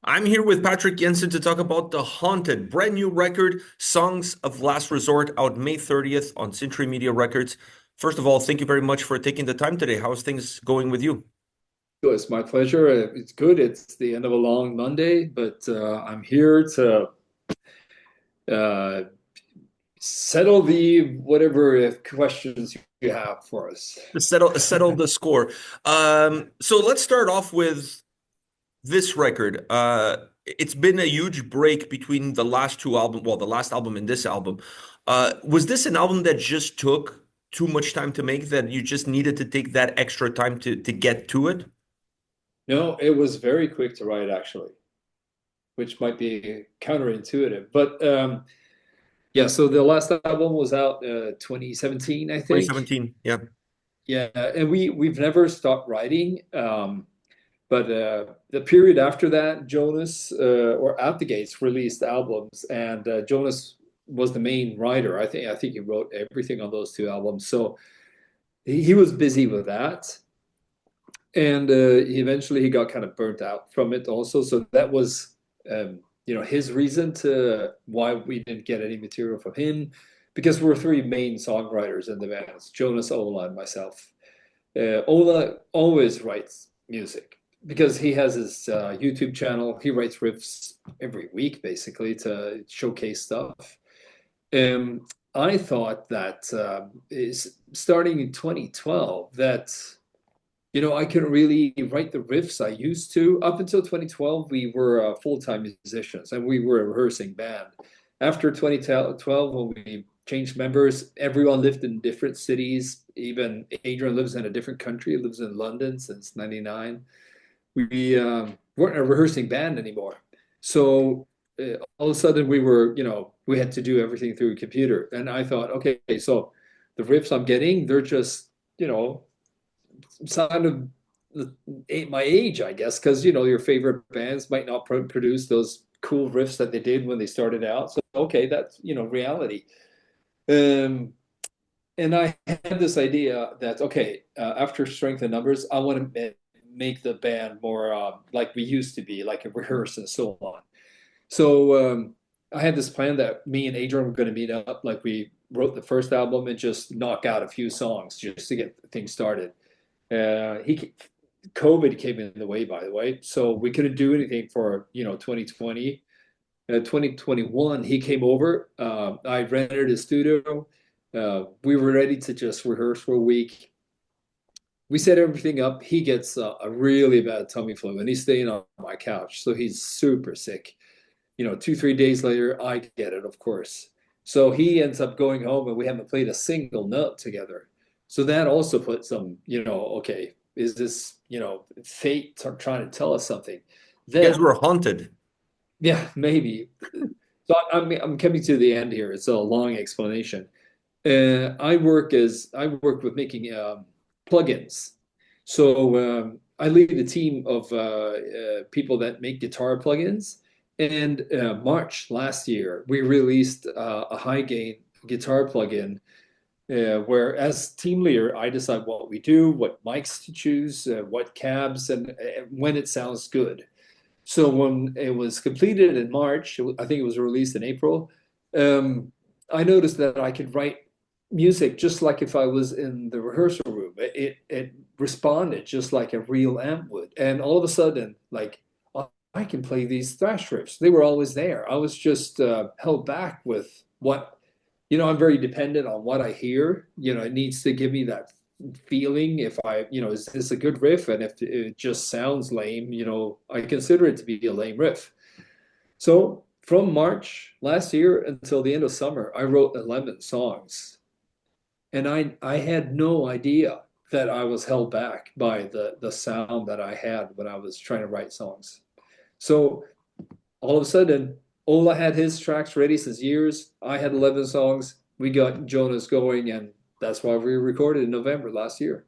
I'm here with Patrik Jensen to talk about The Haunted, brand new record, Songs of Last Resort, out May 30th on Century Media Records. First of all, thank you very much for taking the time today. How's things going with you? It's my pleasure. It's good. It's the end of a long Monday, but I'm here to uh, settle the whatever questions you have for us. To settle the score. So let's start off with this record. It's been a huge break between the last two albums, well, the last album and this album. Was this an album that just took too much time to make, that you just needed to take that extra time to get to it? No, it was very quick to write, actually, which might be counterintuitive. But yeah, so the last album was out 2017, I think. 2017, yeah. Yeah, and we've never stopped writing. But the period after that, Jonas or At the Gates released albums, and Jonas was the main writer. I think he wrote everything on those two albums. So he was busy with that, and he got kind of burnt out from it also. So that was his reason to why we didn't get any material from him, because we're three main songwriters in the band: it's Jonas, Ola, and myself. Ola always writes music because he has his YouTube channel. He writes riffs every week, basically, to showcase stuff. I thought that is starting in 2012 that I couldn't really write the riffs I used to. Up until 2012, we were full-time musicians and we were a rehearsing band. After 2012, when we changed members, everyone lived in different cities. Even Adrian lives in a different country, he lives in London since 99. We weren't a rehearsing band anymore. So all of a sudden we had to do everything through a computer. And I thought, okay, so the riffs I'm getting, they're just, sign of my age, I guess, because your favorite bands might not produce those cool riffs that they did when they started out. So okay, that's reality. Um, and I had this idea that okay, after Strength in Numbers, I want to make the band more like we used to be, like a rehearse and so on. So I had this plan that me and Adrian were going to meet up, like we wrote the first album, and just knock out a few songs just to get things started. He COVID came in the way, by the way, so we couldn't do anything for 2020. 2021, he came over. I rented a studio. We were ready to just rehearse for a week. We set everything up. He gets a really bad tummy flu, and he's staying on my couch, so he's super sick. 2, 3 days later, I get it, of course. So he ends up going home, and we haven't played a single note together. So that also put some, okay, is this, fate trying to tell us something? You guys Then, were haunted. yeah, maybe. So I'm coming to the end here. It's a long explanation. I work with making plugins. So I lead a team of people that make guitar plugins. And March last year, we released a high gain guitar plugin where, as team leader, I decide what we do, what mics to choose, what cabs, and when it sounds good. So when it was completed in March, I think it was released in April. Um, I noticed that I could write music just like if I was in the rehearsal room. It responded just like a real amp would, and all of a sudden, like I can play these thrash riffs. They were always there. I was just held back with what I'm very dependent on what I hear. It needs to give me that feeling. If is this a good riff? And if it just sounds lame, I consider it to be a lame riff. So from March last year until the end of summer, I wrote 11 songs. And I had no idea that I was held back by the sound that I had when I was trying to write songs. So all of a sudden, Ola had his tracks ready since years. I had 11 songs. We got Jonas going, and that's why we recorded in November last year.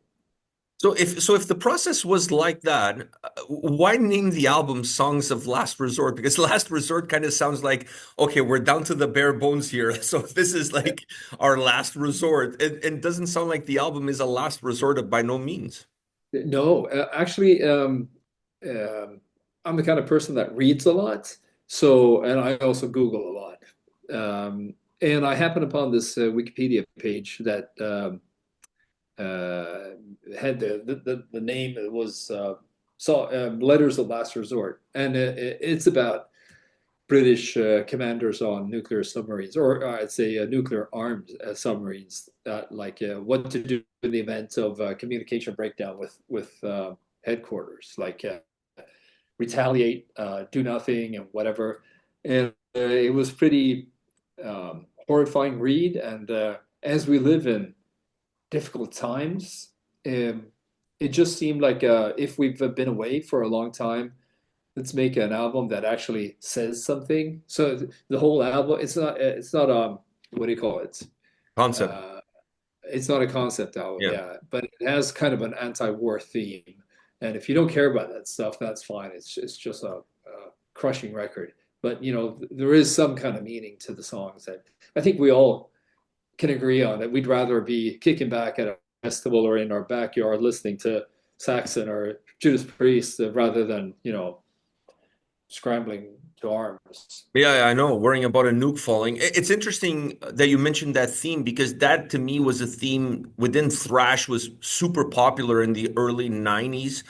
So if the process was like that, why name the album Songs of Last Resort? Because Last Resort kind of sounds like, okay, we're down to the bare bones here. So this is like our last resort. It doesn't sound like the album is a last resort by no means. No, actually, um, I'm the kind of person that reads a lot. So, and I also Google a lot. And I happened upon this Wikipedia page that had the name. It was Letters of Last Resort, and it's about British commanders on nuclear submarines, or I'd say nuclear armed submarines, like what to do in the event of communication breakdown with headquarters, like retaliate, do nothing, and whatever. And it was pretty horrifying read. And as we live in difficult times, um, it just seemed like if we've been away for a long time, let's make an album that actually says something. So the whole album, it's not what do you call it? Concept. Uh, it's not a concept album, Yeah. yeah, but it has kind of an anti-war theme. And if you don't care about that stuff, that's fine. It's just a crushing record. But there is some kind of meaning to the songs that I think we all can agree on. That we'd rather be kicking back at a festival or in our backyard listening to Saxon or Judas Priest rather than scrambling to arms. Yeah, I know, worrying about a nuke falling. It's interesting that you mentioned that theme because that to me was a theme within thrash was super popular in the early 90s.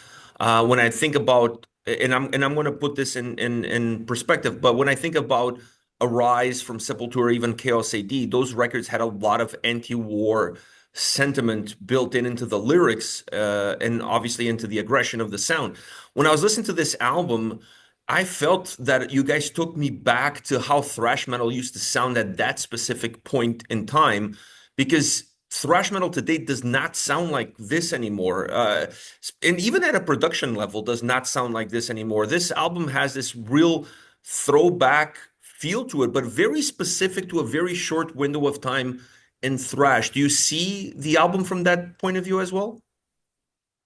When I think about and I'm going to put this in perspective, but when I think about Arise from Sepultura, even Chaos AD, those records had a lot of anti-war sentiment built into the lyrics, and obviously into the aggression of the sound. When I was listening to this album, I felt that you guys took me back to how thrash metal used to sound at that specific point in time, because thrash metal today does not sound like this anymore. And even at a production level, does not sound like this anymore. This album has this real throwback feel to it, but very specific to a very short window of time in thrash. Do you see the album from that point of view as well?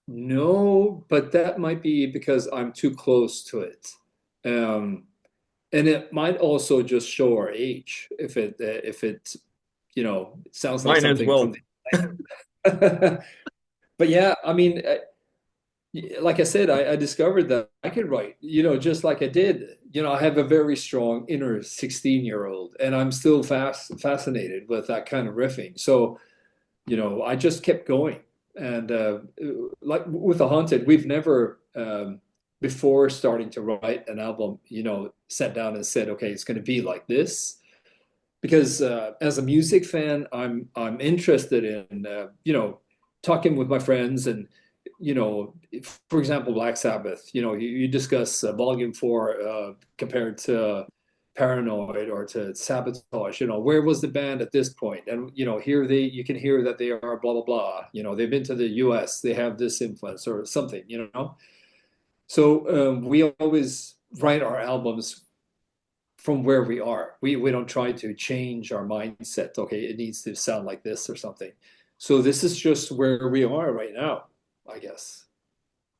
No, but that might be because I'm too close to it. Um, and it might also just show our age if it sounds like Mine as something from well. the but yeah, I mean, like I said, I discovered that I could write, just like I did. I have a very strong inner 16-year-old, and I'm still fascinated with that kind of riffing. So, I just kept going. And like with The Haunted, we've never, before starting to write an album, sat down and said, okay, it's going to be like this. Because as a music fan, I'm interested in, talking with my friends and for example, Black Sabbath, you discuss Volume 4 compared to Paranoid or to Sabotage, where was the band at this point? And, here you can hear that they are blah, blah, blah. They've been to the US, they have this influence or something. So we always write our albums from where we are. We don't try to change our mindset. Okay, it needs to sound like this or something. So this is just where we are right now, I guess.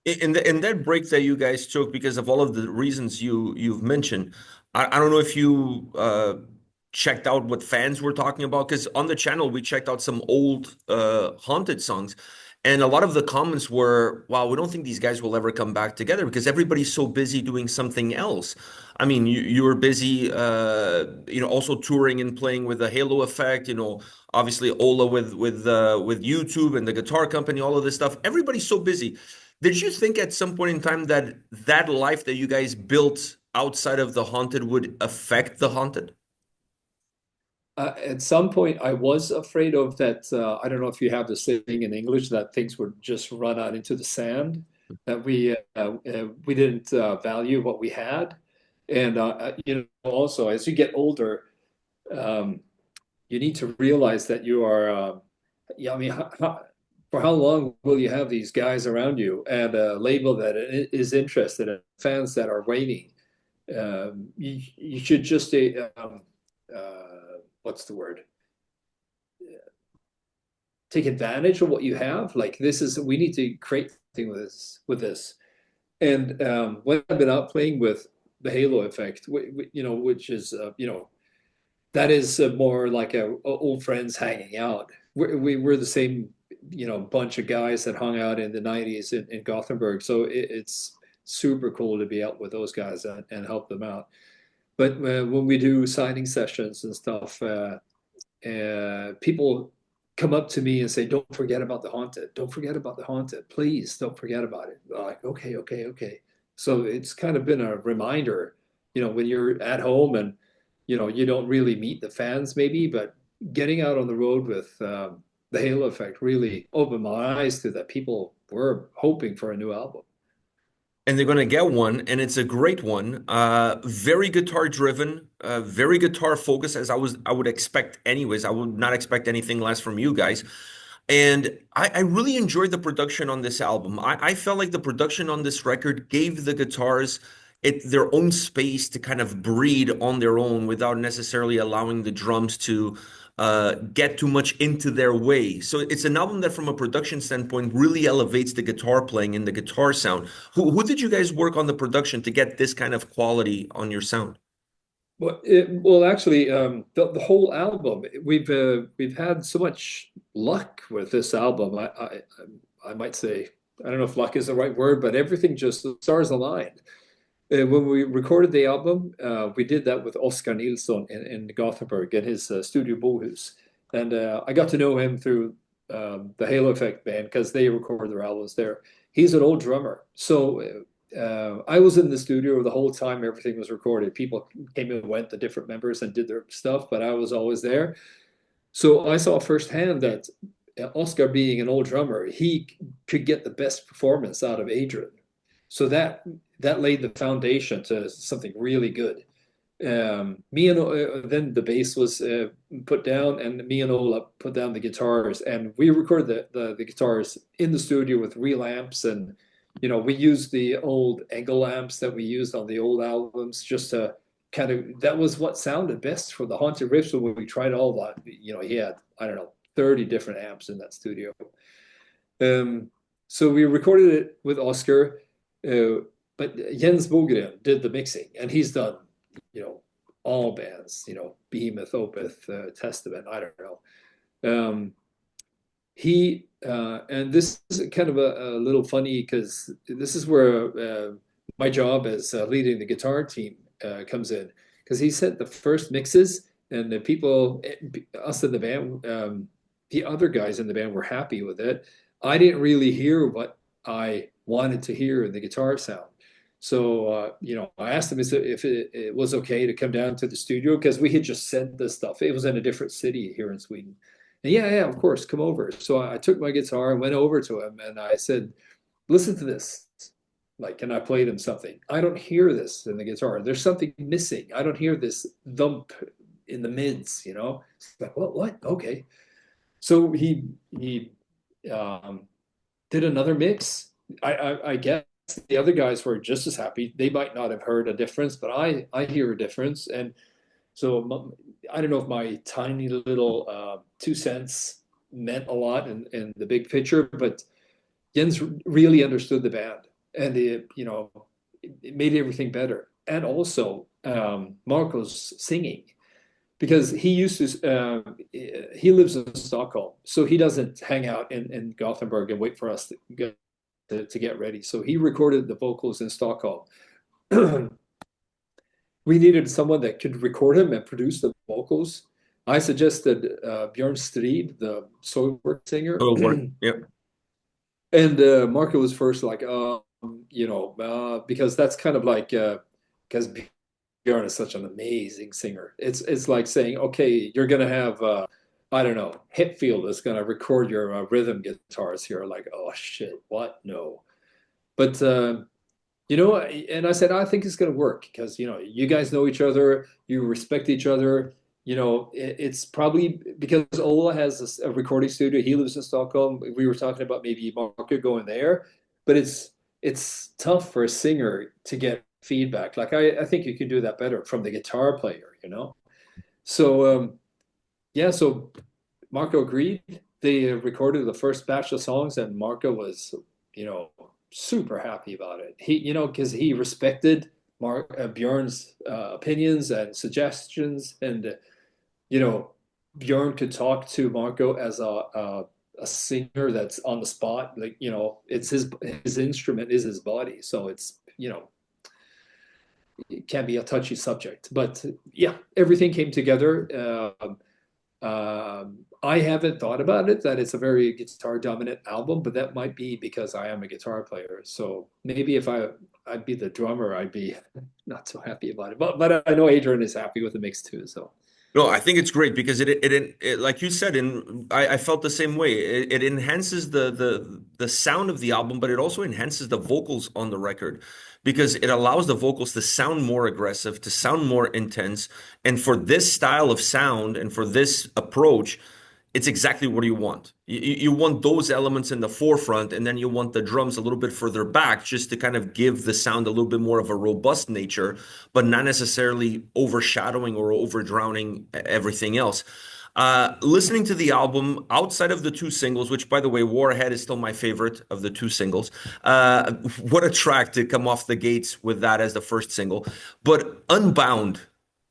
In that break that you guys took because of all of the reasons you've mentioned, I don't know if you checked out what fans were talking about, because on the channel we checked out some old Haunted songs, and a lot of the comments were, "Wow, we don't think these guys will ever come back together because everybody's so busy doing something else." I mean, you were busy, also touring and playing with the Halo Effect, obviously Ola with YouTube and the guitar company, all of this stuff. Everybody's so busy. Did you think at some point in time that that life that you guys built outside of the Haunted would affect the Haunted? At some point, I was afraid of that. I don't know if you have this saying in English that things would just run out into the sand, that we didn't value what we had. And also as you get older, um, you need to realize that you are, yeah, I mean, for how long will you have these guys around you and a label that is interested and fans that are waiting? You should just, what's the word? Take advantage of what you have. Like we need to create something with this. And when I've been out playing with the Halo Effect, which is, that is more like old friends hanging out. We're the same, bunch of guys that hung out in the 90s in Gothenburg. So it's super cool to be out with those guys and help them out. But when we do signing sessions and stuff, people come up to me and say, "Don't forget about the haunted. Don't forget about the haunted. Please don't forget about it." I'm like, okay, okay, okay. So it's kind of been a reminder, when you're at home and you don't really meet the fans maybe, but getting out on the road with the Halo Effect really opened my eyes to that people were hoping for a new album. And they're going to get one, and it's a great one. Very guitar driven, very guitar focused, as I would expect anyways. I would not expect anything less from you guys. And I really enjoyed the production on this album. I felt like the production on this record gave the guitars their own space to kind of breed on their own without necessarily allowing the drums to get too much into their way. So it's an album that, from a production standpoint, really elevates the guitar playing and the guitar sound. Who did you guys work on the production to get this kind of quality on your sound? Well, actually, the whole album, we've had so much luck with this album. I might say, I don't know if luck is the right word, but everything just, the stars aligned. When we recorded the album, we did that with Oscar Nilsson in Gothenburg at his studio Bohus. And I got to know him through the Halo Effect band because they record their albums there. He's an old drummer. So I was in the studio the whole time everything was recorded. People came and went, the different members, and did their stuff, but I was always there. So I saw firsthand that Oscar, being an old drummer, he could get the best performance out of Adrian. So that laid the foundation to something really good. Me and then the bass was put down, and me and Ola put down the guitars, and we recorded the guitars in the studio with real amps, and we used the old Engel amps that we used on the old albums just to kind of, that was what sounded best for the haunted riffs when we tried all that. He had, I don't know, 30 different amps in that studio. So we recorded it with Oscar, but Jens Bogren did the mixing, and he's done, all bands, Behemoth, Opeth, Testament, I don't know. He and this is kind of a little funny because this is where my job as leading the guitar team comes in, because he sent the first mixes, and the people, us in the band, the other guys in the band were happy with it. I didn't really hear what I wanted to hear in the guitar sound. So, I asked him if it was okay to come down to the studio because we had just sent this stuff. It was in a different city here in Sweden. And yeah, yeah, of course, come over. So I took my guitar and went over to him and I said, listen to this. Like, and I played him something. I don't hear this in the guitar. There's something missing. I don't hear this thump in the mids. It's like, what? Okay. So he did another mix. I guess the other guys were just as happy. They might not have heard a difference, but I hear a difference. And so I don't know if my tiny little 2 cents meant a lot in the big picture, but Jens really understood the band, and it made everything better. And also Marco's singing, because he lives in Stockholm, so he doesn't hang out in Gothenburg and wait for us to get ready. So he recorded the vocals in Stockholm. We needed someone that could record him and produce the vocals. I suggested Björn Strid, the Soilwork singer. Oh, work. Yep. And Marco was first like, because that's kind of like, because Björn is such an amazing singer. It's like saying, okay, you're gonna have, I don't know, Hetfield is gonna record your rhythm guitars here. Like, oh shit, what? No. But and I said, I think it's going to work because, you guys know each other, you respect each other. It's probably because Ola has a recording studio. He lives in Stockholm. We were talking about maybe Marco going there, but it's tough for a singer to get feedback. Like, I think you can do that better from the guitar player. So, yeah, so Marco agreed. They recorded the first batch of songs, and Marco was, super happy about it. Because he respected Bjorn's opinions and suggestions, and Bjorn could talk to Marco as a singer that's on the spot. Like, it's his instrument is his body, so it's it can be a touchy subject. But yeah, everything came together. I haven't thought about it that it's a very guitar dominant album, but that might be because I am a guitar player. So maybe if I'd be the drummer, I'd be not so happy about it. But I know Adrian is happy with the mix too. So No, I think it's great because it like you said, I felt the same way. It enhances the sound of the album, but it also enhances the vocals on the record because it allows the vocals to sound more aggressive, to sound more intense. And for this style of sound and for this approach, it's exactly what you want. You want those elements in the forefront, and then you want the drums a little bit further back just to kind of give the sound a little bit more of a robust nature, but not necessarily overshadowing or over drowning everything else. Listening to the album outside of the two singles, which by the way, Warhead is still my favorite of the two singles. What a track to come off the gates with that as the first single. But Unbound,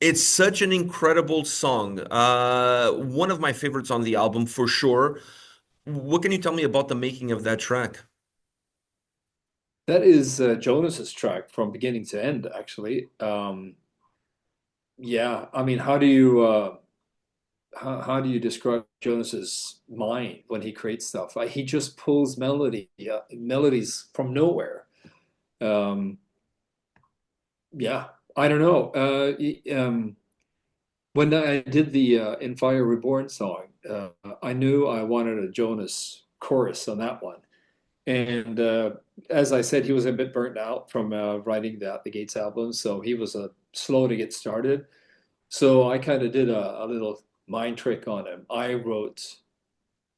it's such an incredible song. One of my favorites on the album for sure. What can you tell me about the making of that track? that is Jonas's track from beginning to end, actually. Yeah, I mean, how do you describe Jonas's mind when he creates stuff? He just pulls melodies from nowhere. Um, yeah, I don't know. When I did the "In Fire Reborn" song, I knew I wanted a Jonas chorus on that one. And as I said, he was a bit burnt out from writing the Gates album, so he was slow to get started. So I kind of did a little mind trick on him.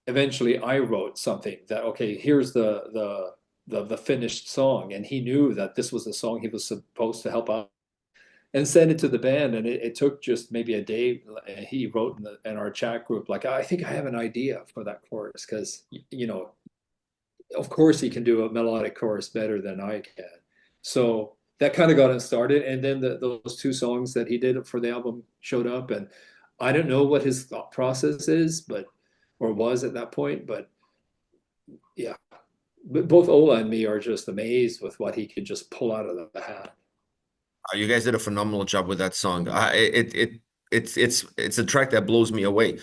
Eventually I wrote something that, okay, here's the finished song, and he knew that this was the song he was supposed to help out and send it to the band. And it took just maybe a day. He wrote in our chat group, like, I think I have an idea for that chorus because of course he can do a melodic chorus better than I can. So that kind of got us started. And then those two songs that he did for the album showed up. And I don't know what his thought process is, or was at that point, but yeah. But both Ola and me are just amazed with what he could just pull out of the hat. You guys did a phenomenal job with that song. It's a track that blows me away.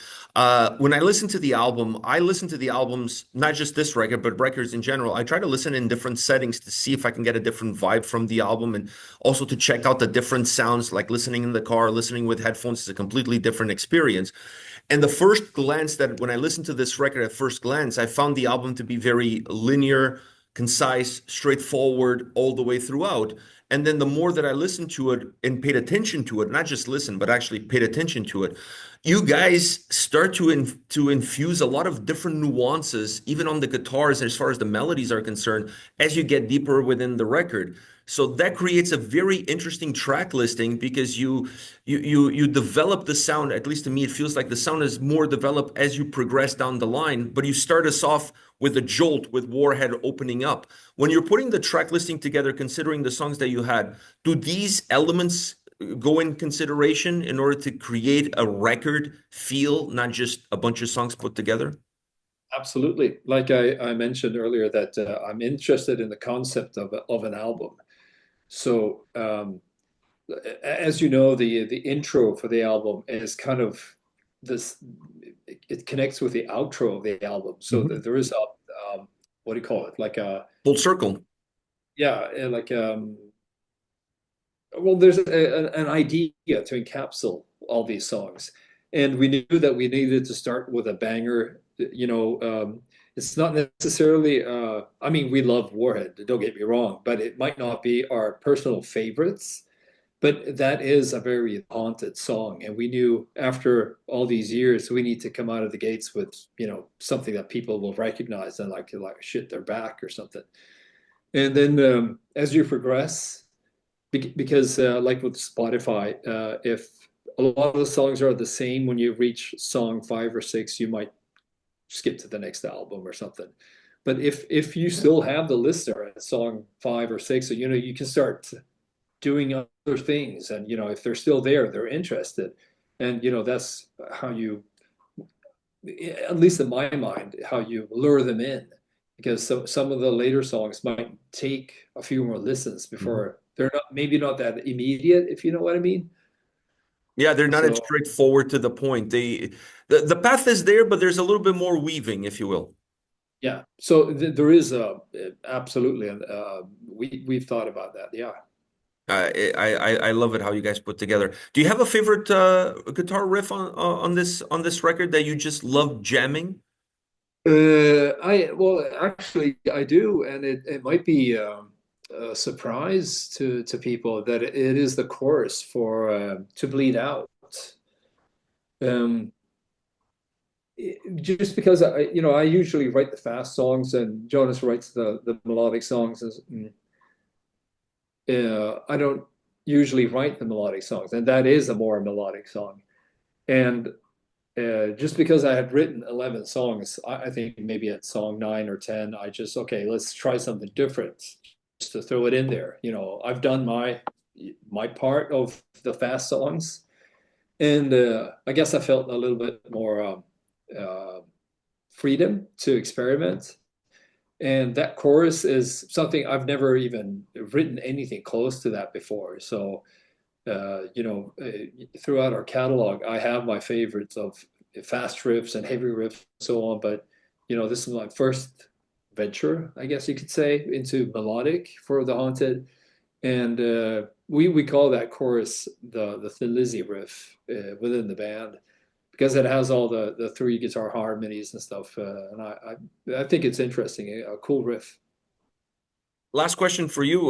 When I listen to the album, I listen to the albums, not just this record, but records in general. I try to listen in different settings to see if I can get a different vibe from the album and also to check out the different sounds, like listening in the car, listening with headphones is a completely different experience. And the first glance that when I listened to this record at first glance, I found the album to be very linear, concise, straightforward all the way throughout. And then the more that I listened to it and paid attention to it, not just listen, but actually paid attention to it, you guys start to infuse a lot of different nuances, even on the guitars, as far as the melodies are concerned, as you get deeper within the record. So that creates a very interesting track listing because you develop the sound. At least to me, it feels like the sound is more developed as you progress down the line. But you start us off with a jolt with Warhead opening up. When you're putting the track listing together, considering the songs that you had, do these elements go in consideration in order to create a record feel, not just a bunch of songs put together? Absolutely. Like I mentioned earlier, that I'm interested in the concept of an album. So, as you know, the intro for the album is kind of this. It connects with the outro of the album. So Mhm. there is what do you call it? Like a Full circle. yeah, like well, there's an idea to encapsulate all these songs, and we knew that we needed to start with a banger. It's not necessarily. I mean, we love Warhead. Don't get me wrong, but it might not be our personal favorites. But that is a very haunted song, and we knew after all these years we need to come out of the gates with something that people will recognize and like shit, they're back or something. And then as you progress, because like with Spotify, if a lot of the songs are the same, when you reach song 5 or 6, you might skip to the next album or something. But if you still have the listener at song 5 or 6, so you can start doing other things, and if they're still there, they're interested, and that's how you, at least in my mind, how you lure them in. because some of the later songs might take a few more listens Mhm. before they're not maybe not that immediate, if you know what I mean. Yeah, they're not as So straightforward to the point. The path is there, but there's a little bit more weaving, if you will. yeah, so there is a absolutely, and we've thought about that. Yeah. I love it how you guys put together. Do you have a favorite guitar riff on this record that you just love jamming? I well, actually, I do, and it might be a surprise to people that it is the chorus for "To Bleed Out." Um, just because I usually write the fast songs, and Jonas writes the melodic songs. I don't usually write the melodic songs, and that is a more melodic song. And just because I had written 11 songs, I think maybe at song 9 or 10, I just, okay, let's try something different just to throw it in there. I've done my part of the fast songs, and I guess I felt a little bit more uh, freedom to experiment. And that chorus is something I've never even written anything close to that before. So throughout our catalog, I have my favorites of fast riffs and heavy riffs and so on. But this is my first venture, I guess you could say, into melodic for the Haunted, and we call that chorus the Thin Lizzy riff within the band because it has all the three guitar harmonies and stuff. And I think it's interesting, a cool riff. Last question for you.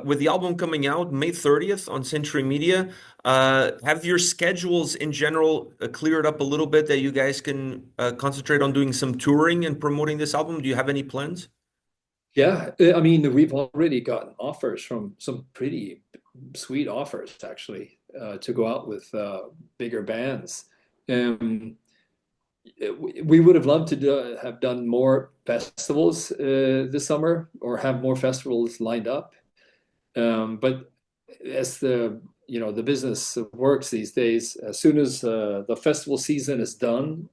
With the album coming out May 30th on Century Media, have your schedules in general cleared up a little bit that you guys can concentrate on doing some touring and promoting this album? Do you have any plans? Yeah, I mean, we've already gotten offers from some pretty sweet offers actually to go out with bigger bands. Um, we would have loved to have done more festivals this summer or have more festivals lined up. But as the business works these days, as soon as the festival season is done,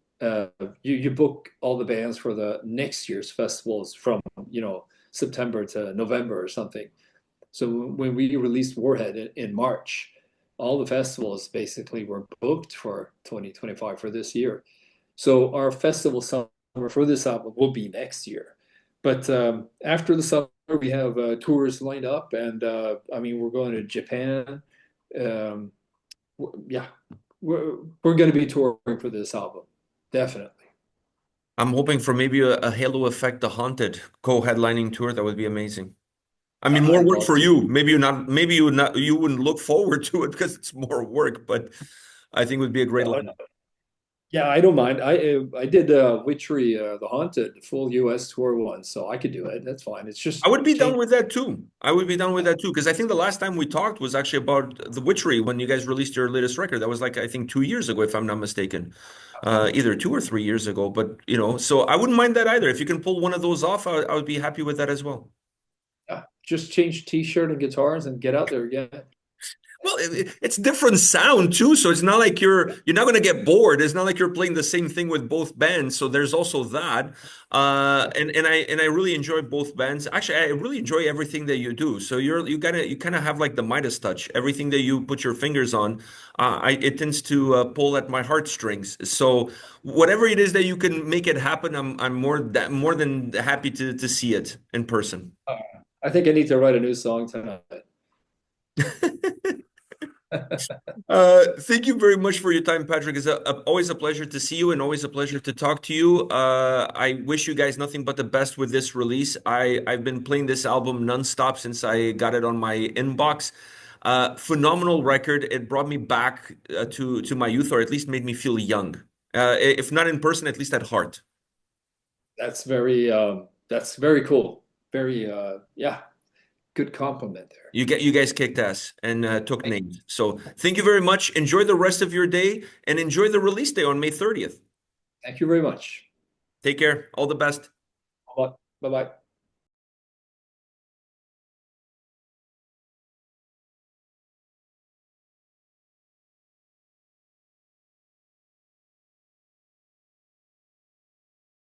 you book all the bands for the next year's festivals from September to November or something. So when we released Warhead in March, all the festivals basically were booked for 2025 for this year. So our festival summer for this album will be next year. But after the summer, we have tours lined up, and I mean, we're going to Japan. Um, yeah, we're going to be touring for this album, definitely. I'm hoping for maybe a Halo Effect, The Haunted co-headlining tour. That would be amazing. I mean, more I'd work love for to. you. You wouldn't look forward to it because it's more work, but I think it would be a great Yeah, lineup. yeah, I don't mind. I did Witchery, the Haunted full U.S. tour once, so I could do it. That's fine. It's I just would be down change. with that too. I would be down with that too because I think the last time we talked was actually about The Witchery when you guys released your latest record. That was like I think 2 years ago, if I'm not mistaken, either 2 or 3 years ago. But so I wouldn't mind that either. If you can pull one of those off, I would be happy with that as well. Yeah, just change T-shirt and guitars and get out there again. Well, it's different sound too, so it's not like you're not going to get bored. It's not like you're playing the same thing with both bands. So there's also that, and I really enjoy both bands. Actually, I really enjoy everything that you do. So you kind of have like the Midas touch. Everything that you put your fingers on, it tends to pull at my heartstrings. So whatever it is that you can make it happen, I'm more than happy to see it in person. Uh, I think I need to write a new song tonight. Thank you very much for your time, Patrick. It's always a pleasure to see you and always a pleasure to talk to you. I wish you guys nothing but the best with this release. I've been playing this album nonstop since I got it on my inbox. Phenomenal record. It brought me back to my youth, or at least made me feel young. If not in person, at least at heart. That's very cool. Very yeah, good compliment there. You guys kicked ass and took Thank, names. So thank you very much. Enjoy the rest of your day and enjoy the release day on May 30th. thank you very much. Take care. All the best. Bye bye.